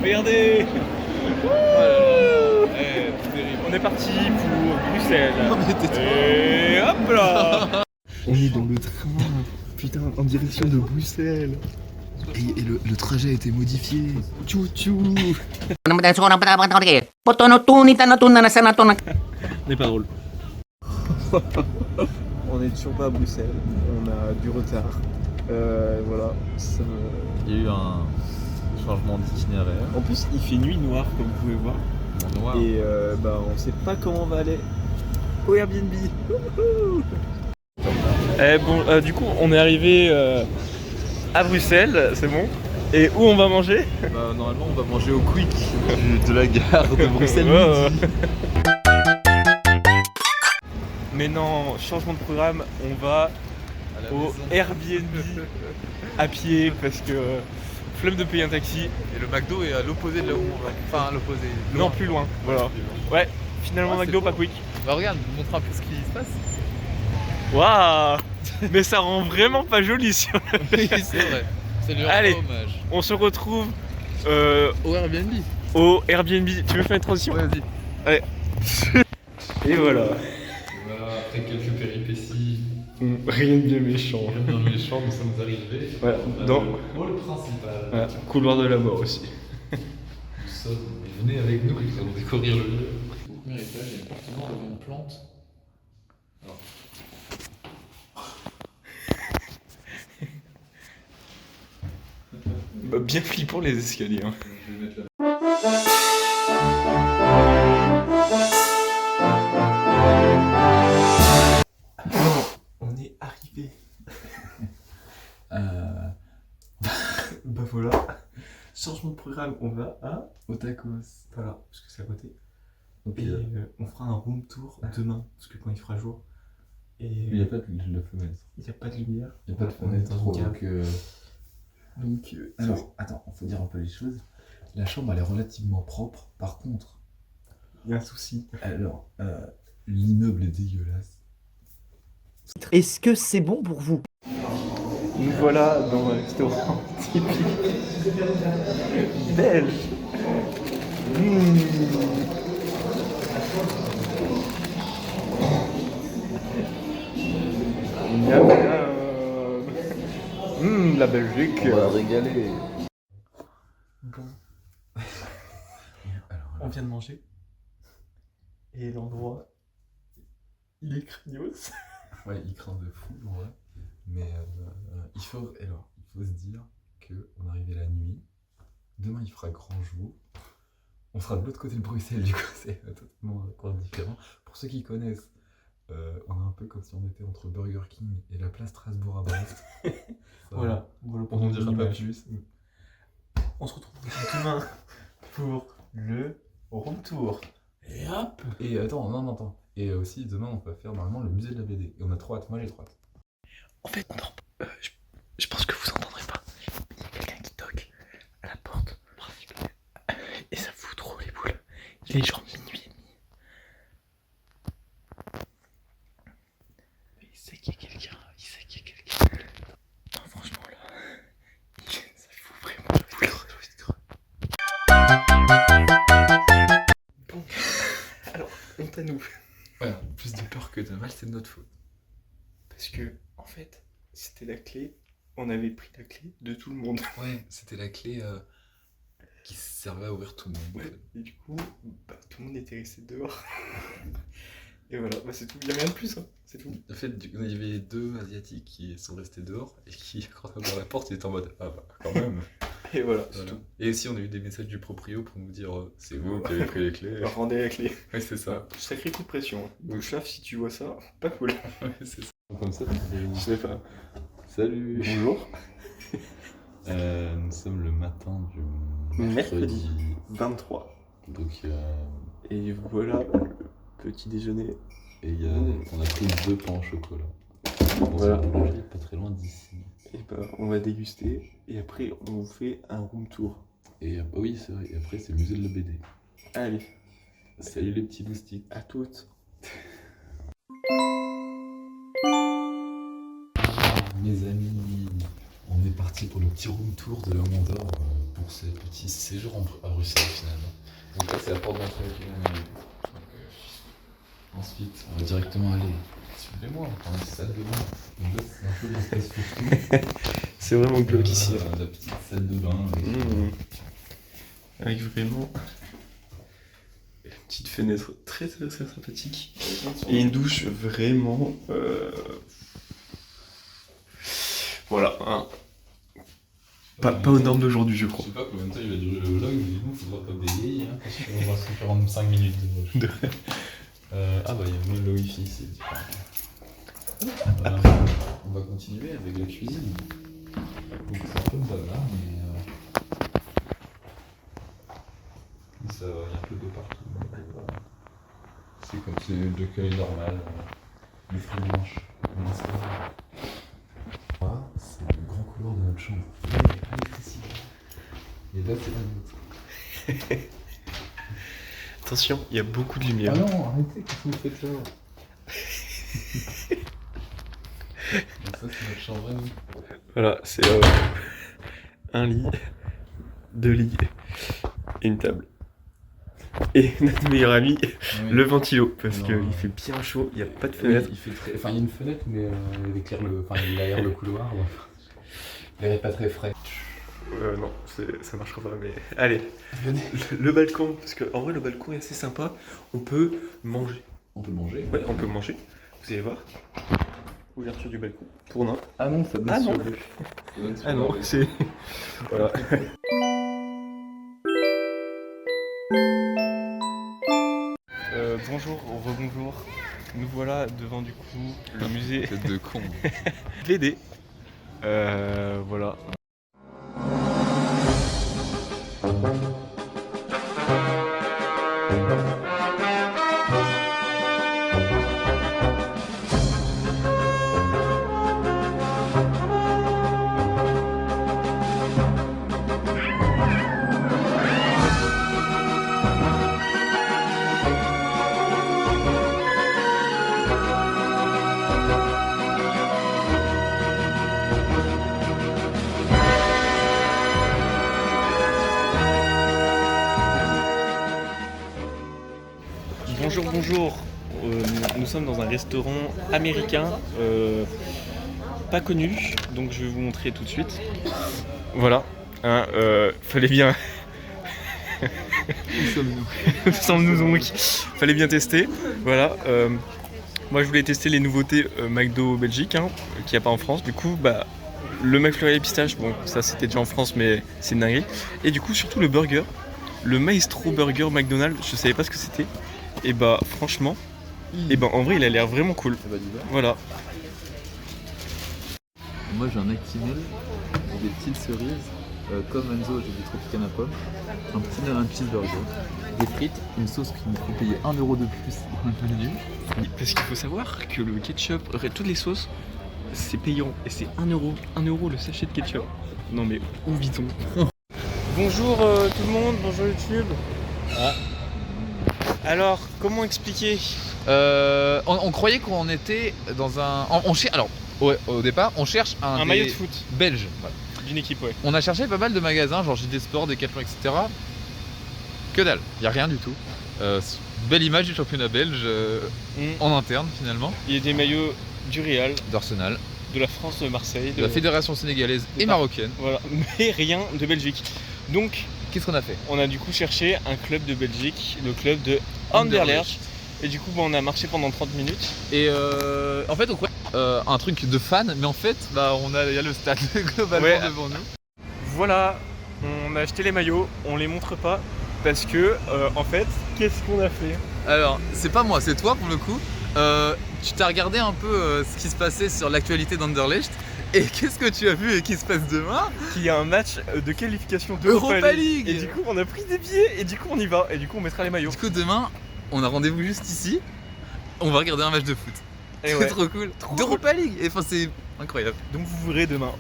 Regardez. Oh là là. Eh, terrible. On est parti pour Bruxelles. Oh, mais tais-toi. Et hop là. On est dans le train, putain, en direction de Bruxelles. Et le trajet a été modifié. Tchou tchou. On n'est pas drôle. On est toujours pas à Bruxelles, on a du retard. Voilà, ça me... Il y a eu un changement d'itinéraire. En plus, il fait nuit noire, comme vous pouvez voir. Noir. Et on sait pas comment on va aller au Airbnb. Du coup, on est arrivé à Bruxelles, c'est bon. Et où on va manger? Bah, normalement, on va manger au Quick de la gare de Bruxelles. Ouais, Midi. Mais non, changement de programme, on va À la au maison. Airbnb à pied parce que flemme de payer un taxi. Et le McDo est à l'opposé de là où on va. Enfin, à l'opposé. Non, plus loin. Voilà. Ouais, finalement Ah, McDo, c'est pas beau. quick. Bah, regarde, montre un peu ce qui se passe. Waouh. Mais ça rend vraiment pas joli sur le... Oui, c'est vrai. C'est lui Allez. rendre hommage. On se retrouve Au Airbnb. au Airbnb. Tu veux faire une transition? Ouais, vas-y. Allez. Et voilà. Voilà, après quelques péripéties, Rien de bien méchant. bien méchants, nous sommes arrivés. Voilà, On a dans- le hall principal. Voilà, couloir de la mort aussi. Nous sommes, mais venez avec nous, nous allons découvrir le lieu. Au premier étage, il y a un appartement avec une plante. Alors, Bien flippant les escaliers. Hein. je vais mettre la... On est arrivé. Bah Voilà. Changement de programme, on va à... au tacos. Voilà, parce que c'est à côté. Ok. Et on fera un room tour demain, parce que quand il fera jour. Et Il n'y a pas de fenêtre. il n'y a pas de lumière. Il n'y a pas de On est fenêtre. dans une cave. Donc, Donc, alors, attends, il faut dire un peu les choses. La chambre, elle est relativement propre. Par contre, il y a un souci. alors, l'immeuble est dégueulasse. Est-ce que c'est bon pour vous? Nous voilà dans un restaurant typique belge. Miam, miam. La Belgique. On va régaler. Bon, Alors, on vient de manger. Et l'endroit, il est craignos. ouais, il craint de fou, en vrai. Mais il faut se dire qu'on est arrivé la nuit. Demain, il fera grand jour. On sera de l'autre côté de Bruxelles, du coup, c'est totalement encore différent. Pour ceux qui connaissent, on est un peu comme si on était entre Burger King et la place Strasbourg à Brest. Ça, Voilà, On n'en dira pas plus. On se retrouve demain pour le room tour. Et hop. Et attends, non, attends. Et aussi, demain, on va faire normalement le musée de la BD. Et on a trop hâte, moi j'ai trop hâte. En fait, non. Je pense que vous entendrez pas. Il y a quelqu'un qui toque à la porte. Et ça fout trop les boules. Il est genre minuit et demi. Il sait qu'il y a quelqu'un. Il sait qu'il y a quelqu'un. Non, franchement, là. Ça fout vraiment la boule. Bon. Alors, honte à nous. Voilà, plus de peur que de mal, c'est de notre faute. Parce que, en fait, c'était la clé. On avait pris la clé de tout le monde. Ouais, c'était la clé qui servait à ouvrir tout le monde. Ouais. Et du coup, tout le monde était resté dehors. Et voilà, c'est tout. Il n'y a rien de plus, hein. C'est tout. En fait, il y avait deux Asiatiques qui sont restés dehors et qui, quand on a ouvert la porte, ils étaient en mode ah bah quand même. Et voilà, c'est Voilà. tout. Et aussi, on a eu des messages du proprio pour nous dire c'est vous qui avez pris les clés. Alors, rendez la clé. Ouais, c'est ça. Sacré coup de pression. Hein. Bouchaf, si tu vois ça, pas cool. Ouais, c'est ça. Comme ça, Je sais pas. salut. Bonjour. Nous sommes le matin du Mercredi 23. Donc, Et voilà le petit déjeuner. et on a pris 2 pains au chocolat. Dans Voilà. une boulangerie pas très loin d'ici. Et on va déguster. Et après, on vous fait un room tour. Et oui, c'est vrai. Et après, c'est le musée de la BD. Allez, Salut les petits loustiques. à toutes. Mes amis, on est parti pour le petit room tour de la Mondor pour ces petits séjours à Bruxelles finalement. Donc là c'est la porte d'entrée qui est là. Ensuite on va directement aller, suivez-moi, dans la salle de bain. Donc là c'est un peu l'espace fourre-tout. C'est vraiment glauque ici. La petite salle de bain Avec vraiment une petite fenêtre très très très sympathique. Et une douche vraiment... Voilà, hein. Pas aux normes d'aujourd'hui, je Je crois. sais pas combien de temps il va durer le vlog, mais nous, il faudra pas bégayer, hein, parce qu'on va se faire 45 minutes de rush. Ah bah, il y a même le wifi, c'est différent. Voilà, on va continuer avec la cuisine. Donc c'est un peu bavard, mais ça va, il y a un peu d'eau partout. Donc, voilà. C'est comme c'est le cueil normal, les fruits blanches. Là, c'est le grand couloir de notre chambre. Et là, c'est la nôtre. Attention, il y a beaucoup de lumière. Ah non, arrêtez, qu'est-ce que vous faites là? Ça, c'est notre chambre à nous. Voilà, c'est un lit, 2 lits et une table. Et notre meilleur ami, Oui. le ventilo, parce Non. qu'il fait bien chaud, il n'y a pas de Oui, fenêtre. il fait très... Enfin, il y a une fenêtre, mais il éclaire le... Enfin, il aère le couloir. Donc... L'air est pas très frais. Non, ça marchera pas, mais allez. Le balcon, parce qu'en vrai, le balcon est assez sympa. On peut manger. On peut manger. Ouais, on peut manger. Vous allez voir. Ouverture du balcon. Pour nain. Ah non, ça donne Ah sur non. le... Ça donne sur Ah la non, rue. c'est... Voilà. Bonjour, rebonjour. Nous voilà devant du coup le musée Tête de con. de l'aider. Voilà. Bonjour, bonjour. Nous sommes dans un restaurant américain, pas connu, donc je vais vous montrer tout de suite. Voilà, hein, fallait bien. Où sommes-nous? Où sommes-nous donc? Fallait bien tester. Voilà. Moi, je voulais tester les nouveautés McDo Belgique, hein, qu'il n'y a pas en France. Du coup, bah, le McFlurry et pistache, bon, ça c'était déjà en France, mais c'est une dinguerie. Et du coup, surtout le burger, le Maestro Burger McDonald's, je savais pas ce que c'était. Et bah, franchement, et bah, en vrai, il a l'air vraiment cool. Ça va du bas. Voilà. Moi, j'ai un Actimel, des petites cerises, comme Enzo, j'ai du Tropicana pomme, un petit un cheeseburger, des frites, une sauce qui me fait payer 1 € de plus dans le menu. Parce qu'il faut savoir que le ketchup, toutes les sauces, c'est payant. Et c'est 1 €. 1 € le sachet de ketchup. Non mais où vit-on? Bonjour tout le monde, bonjour YouTube. Ah. Alors, comment expliquer? On croyait qu'on était dans un. Alors, au départ, on cherche Un des maillot de foot belge. Voilà. d'une équipe, ouais. On a cherché pas mal de magasins, genre JD Sport, Decathlon, etc. Que dalle, y a rien du tout. Belle image du championnat belge en interne finalement, Il y a des maillots du Real, d'Arsenal, de la France, de Marseille, de la fédération sénégalaise et Par- marocaine. Voilà, mais rien de Belgique. Donc, Qu'est-ce qu'on a fait? on a du coup cherché un club de Belgique, le club de Anderlecht. Et du coup, bah, on a marché pendant 30 minutes. Et en fait, on croyait un truc de fan, mais en fait, bah, y a le stade globalement Ouais. devant nous. Voilà, on a acheté les maillots, on les montre pas parce que en fait, qu'est-ce qu'on a fait? Alors, c'est pas moi, c'est toi pour le coup. Tu t'as regardé un peu ce qui se passait sur l'actualité d'Anderlecht. Et qu'est-ce que tu as vu et qui se passe demain? Qu'il y a un match de qualification Europa League. Et du coup, on a pris des billets et du coup, on y va. Et du coup, on mettra les maillots. Du coup, demain, on a rendez-vous juste ici. On va regarder un match de foot. Et C'est ouais. trop cool. Trop D'Europa League. Et enfin, c'est incroyable. Donc, vous verrez demain.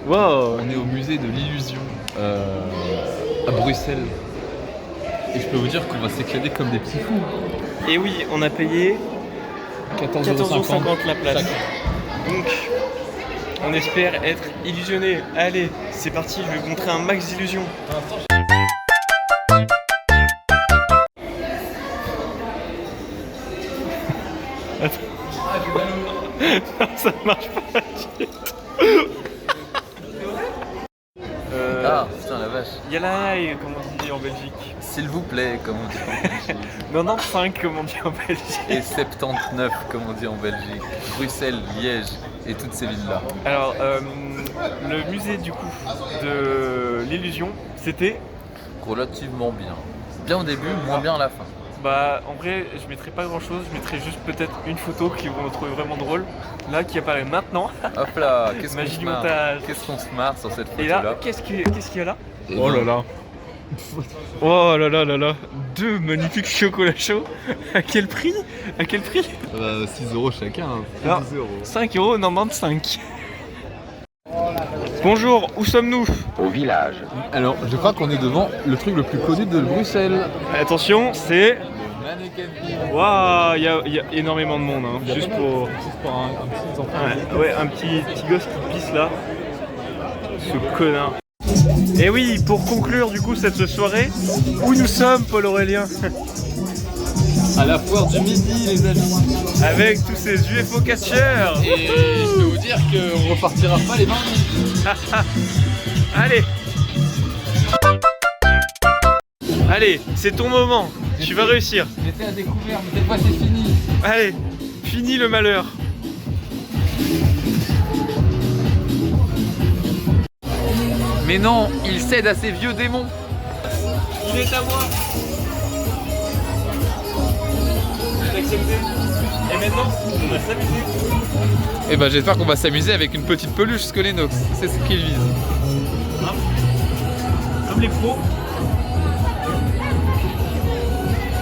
Wow. On est au musée de l'illusion à Bruxelles. Et je peux vous dire qu'on va s'éclater comme des petits fous. Et oui, on a payé 14,50 € la place. Chacun. Donc, On espère être illusionné. Allez, c'est parti, je vais vous montrer un max d'illusions. Non, ça marche pas. Ah, putain la vache. Yalaï, comme on dit en Belgique. S'il vous plaît, comme on dit en Belgique. 95, comme on dit en Belgique. Et 79, comme on dit en Belgique. Bruxelles, Liège et toutes ces villes-là. Alors, le musée du coup de l'illusion, c'était... Relativement bien. Bien au début, moins bien à la fin. Bah, en vrai, je mettrai pas grand chose, je mettrai juste peut-être une photo qui vont trouver vraiment drôle. Là, qui apparaît maintenant. Hop là, qu'est-ce qu'on Magie se du marre. montage. Qu'est-ce qu'on se marre sur cette Et là, photo-là. qu'est-ce qu'il y a là? Et Oh là non. là. Oh là là là là. Deux magnifiques chocolats chauds. À quel prix? À quel prix? 6 euros chacun, Ah. 10 euros. 5,95 €. Bonjour, où sommes-nous? Au village. Alors, je crois qu'on est devant le truc le plus connu de Bruxelles. Attention, c'est... Mannequin. Waouh, il y a énormément de monde, hein, juste pour... un petit enfant. Ouais, un petit gosse qui pisse là. Ce connard. Et oui, pour conclure du coup cette soirée, où nous sommes, Paul Aurélien? À la foire du midi, les amis. Avec tous ces UFO catcheurs. Et je peux vous dire qu'on repartira pas les mains vides. Allez. Allez, c'est ton moment, tu vas réussir. J'étais à découvert, mais cette fois c'est fini. Allez, fini le malheur. Mais non, il cède à ses vieux démons. Il est à moi. J'ai accepté. Et maintenant, on va s'amuser. Et ben j'espère qu'on va s'amuser avec une petite peluche Skelenox. C'est ce qu'il vise. Comme les pros.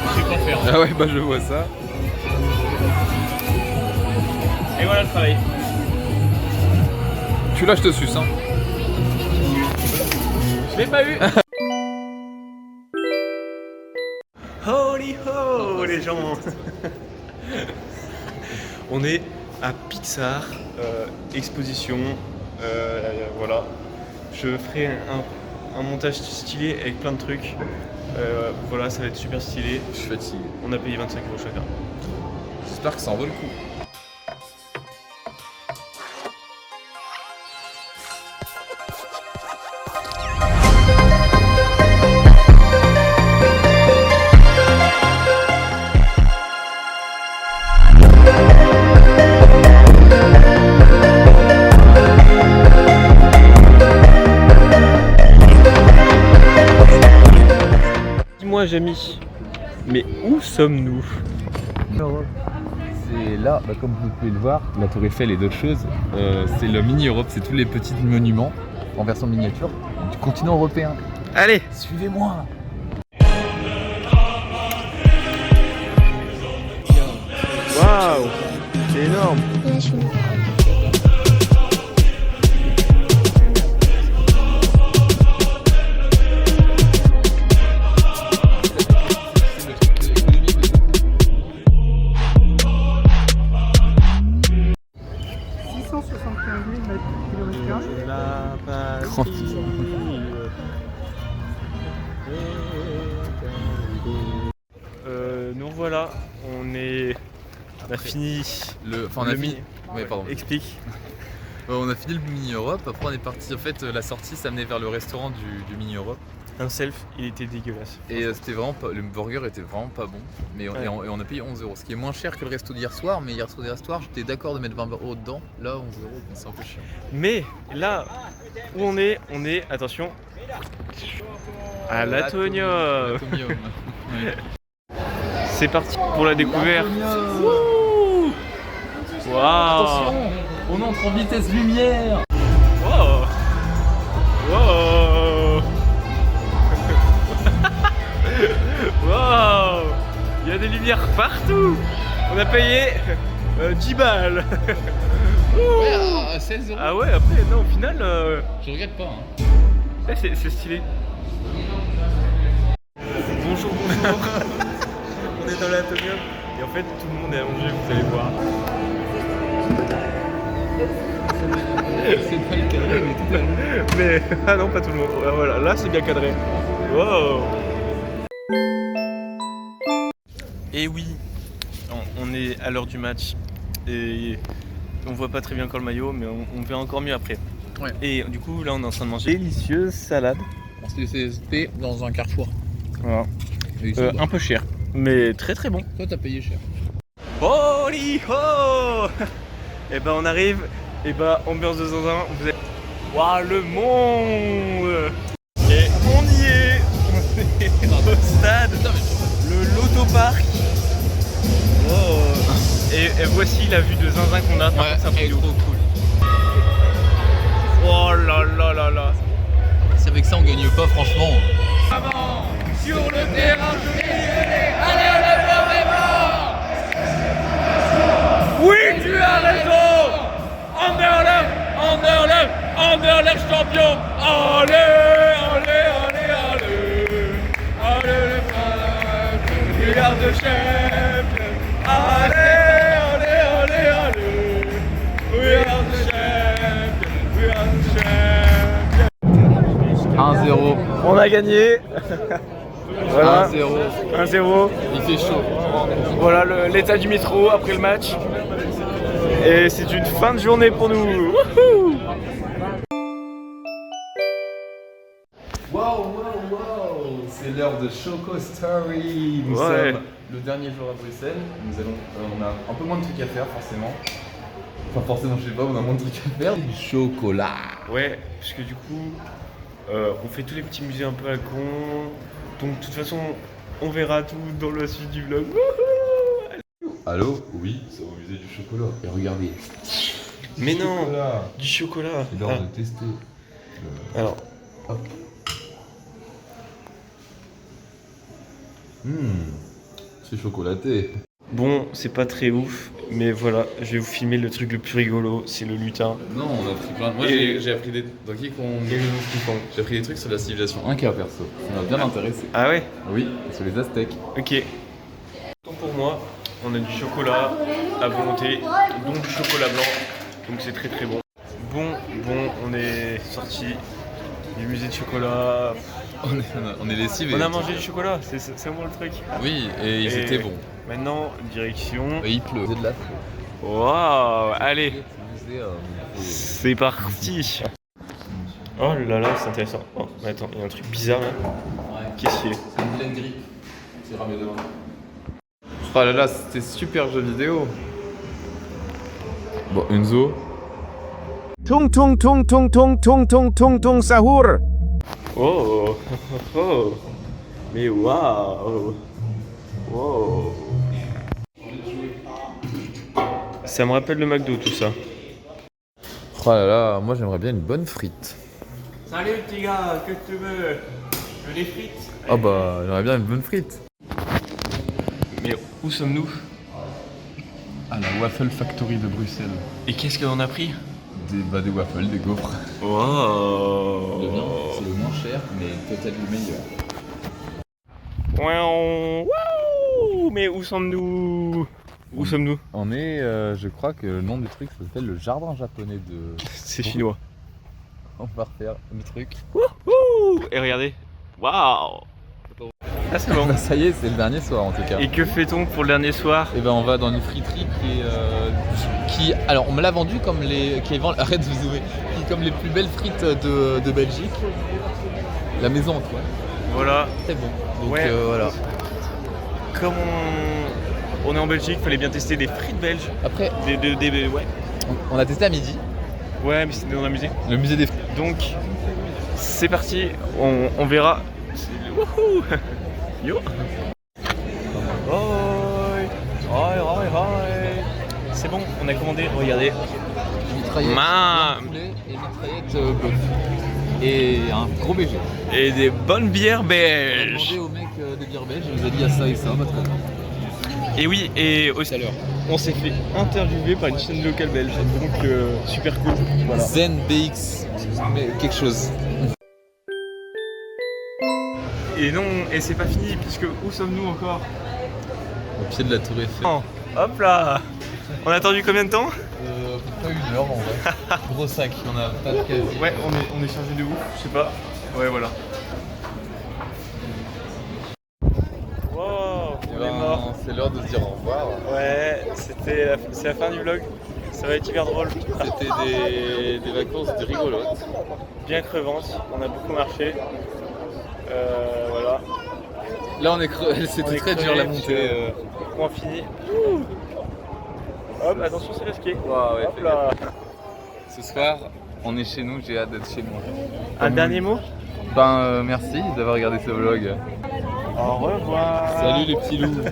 Je sais pas faire. Ah ouais, bah je vois ça. Et voilà le travail. Tu là, je te suce, hein. Je l'ai pas eu. Holy ho les gens. On est à Pixar, exposition, voilà. Je ferai un montage stylé avec plein de trucs. Voilà, ça va être super stylé. Je suis fatigué. On a payé 25 € chacun. J'espère que ça en vaut le coup. Dis-moi, Jamy, mais où sommes-nous? C'est là, bah, comme vous pouvez le voir, la Tour Eiffel et d'autres choses. C'est le mini Europe, c'est tous les petits monuments en version miniature du continent européen. Allez. Suivez-moi. Waouh, c'est énorme. Nous voilà, on a fini On a le fini. mini. Ouais, pardon. Explique. On a fini le mini Europe. Après, on est parti. En fait, la sortie, ça menait vers le restaurant du mini Europe. Un self, il était dégueulasse. Et c'était vraiment pas, le burger était vraiment pas bon. Mais Ouais. et on a payé 11 €. Ce qui est moins cher que le resto d'hier soir. Mais hier soir, j'étais d'accord de mettre 20 € dedans. Là, 11 €, c'est un peu chiant. Mais là où on est, attention, à l'Atomium. L'Atomium. Ouais. C'est parti pour la découverte. Wouh. Waouh. On entre en vitesse lumière. Wow. Wow. Wow. Il y a des lumières partout. On a payé 10 balles. Ouh. Ouais, à 16 €. Ah ouais, après, non, au final, Je regrette pas. Hein. ouais, c'est stylé. Bonjour, bonjour. On est dans l'Atomium et en fait, tout le monde est allongé, vous allez voir. C'est pas le cadré, mais tout à l'heure. Mais ah non, pas tout le monde. Ah, voilà, là c'est bien cadré. Wow. Et oui, on est à l'heure du match et on voit pas très bien encore le maillot, mais on verra encore mieux après. Ouais. Et du coup, là on est en train de manger délicieuse salade. C'était dans un carrefour. Voilà. Et ici, Un peu cher, mais très très bon. toi, t'as payé cher. Holy ho. Et ben on arrive, et ben ambiance de zinzin, vous êtes... Waouh, le monde. Et on y est. On est au stade, le Loto-Park. Wow. Et voici la vue de zinzin qu'on a. Ouais, c'est trop cool. Oh là là là là. C'est avec ça on gagne pas franchement. Sur le terrain, oui, tu as raison. Anderlecht champion. Allez, allez, allez, allez. Allez les frères, we are the champions. Allez, allez, allez, allez. We are the champions, we are the champions. 1-0. On a gagné. Voilà. 1-0. 1-0. Il fait chaud. Voilà l'état du métro après le match. Et c'est une fin de journée pour nous. Wouhou. Waouh, waouh, waouh! C'est l'heure de Choco Story. Nous Ouais. sommes le dernier jour à Bruxelles. On a un peu moins de trucs à faire, forcément. Enfin, forcément, je sais pas, on a moins de trucs à faire. Du chocolat. Ouais, parce que du coup, on fait tous les petits musées un peu à la con. Donc de toute façon, on verra tout dans la suite du vlog. Wouhou. Allô? Oui, c'est au musée du chocolat. Et regardez. Mais non, Chocolat. du chocolat. C'est l'heure de tester. Alors, Hop. C'est chocolaté. bon, c'est pas très ouf, mais voilà, je vais vous filmer le truc le plus rigolo, c'est le lutin. Non, on a pris plein de... Moi, Et- j'ai appris des... Dans qui qu'on... J'ai appris des trucs sur la civilisation Inca, perso. Ça m'a bien intéressé. Ah ouais? Oui, sur les Aztèques. Ok. Donc pour moi, on a du chocolat à volonté, donc du chocolat blanc, donc c'est très très bon. Bon, on est sorti du musée de chocolat. On est lessive. On a mangé du chocolat, c'est moi le truc. Oui, et ils Et étaient bons. Maintenant, direction. Et il pleut. C'est de la Waouh, allez, c'est parti. Oh là là, c'est intéressant. Oh, mais attends, il y a un truc bizarre là. Qu'est-ce qu'il y a? C'est une pleine grippe. C'est ramené demain. Oh là là, c'était super jeu vidéo. Bon, Enzo. Tung tung tung tung tung tung tung tung tung sahur. Oh, oh, mais waouh, wow. Ça me rappelle le McDo tout ça. Oh là là, moi j'aimerais bien une bonne frite. Salut petit gars, que tu veux? Je veux des frites. Oh bah, j'aimerais bien une bonne frite. Mais où sommes-nous? À la Waffle Factory de Bruxelles. Et qu'est-ce qu'on a pris? Des waffles, des gaufres. Wow. C'est le moins cher, mais totalement meilleur. Wow. Mais où sommes-nous? Où sommes-nous? On est, je crois que le nom du truc s'appelle le jardin japonais de... C'est chinois. On va refaire le truc. Wouhou. Et regardez. Waouh. Ah c'est bon. Bah, ça y est, c'est le dernier soir en tout cas. Et que fait-on pour le dernier soir? Et ben on va dans une friterie qui alors on me l'a vendu comme arrête de zoomer, qui est comme les plus belles frites de Belgique. La maison Antoine. Voilà. Très bon. Donc Ouais. voilà. Comme on est en Belgique, fallait bien tester des frites belges. Après, Ouais. on a testé à midi. Ouais, mais c'était dans un musée. Le musée des frites. Donc, c'est parti. On verra. Wouhou. Yo. C'est bon, on a commandé. Regardez. Mitraillette Man. poulet et mitraillette bœuf. Et un gros BG. Et des bonnes bières On a belges. demandé au mec des bières belges, il nous a dit il y a ça et ça, bah très bien. Et oui, et aussi, Tout à l'heure. on s'est fait interviewer par une chaîne locale belge. Donc, super cool. Voilà. Zen BX, mais quelque chose. Et non, et c'est pas fini, puisque où sommes-nous encore? Au pied de la tour Eiffel. Non, Hop là. On a attendu combien de temps? Pas 1 heure en vrai. Gros sac, on a pas de casier. Ouais, on est chargé de ouf, je sais pas. Ouais, voilà. Wow, on est mort. C'est l'heure de se dire au revoir. Ouais, c'est la fin du vlog. Ça va être hyper drôle. C'était des vacances rigolotes. Bien crevantes, on a beaucoup marché. Voilà. Là on est crevé, On c'était est très crevé, dur la parce montée. que Point fini. Hop, attention, c'est risqué. Waouh, ouais, Hop fais là. Ce soir, on est chez nous, j'ai hâte d'être chez moi. Un dernier mot? Ben merci d'avoir regardé ce vlog. Au revoir. Salut les petits loups.